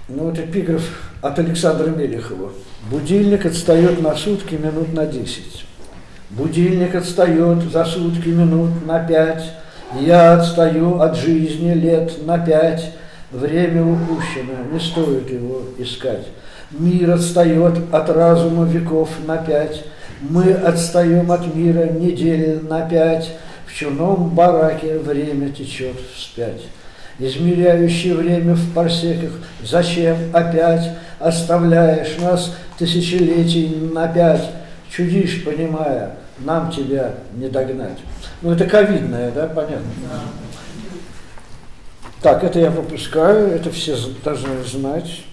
Ну вот эпиграф от Александра Мелехова. Будильник отстает на сутки минут на 10. Будильник отстает за сутки минут на 5. Я отстаю от жизни лет на 5. Время упущено, не стоит его искать. Мир отстает от разума веков на 5. Мы отстаем от мира недели на 5. В чумном бараке время течет вспять. Измеряющий время в парсеках, зачем опять оставляешь нас тысячелетий на 5? Чудишь, понимая, нам тебя не догнать. Ну, это ковидное, да, понятно? Да. Так, это я пропускаю, это все должны знать.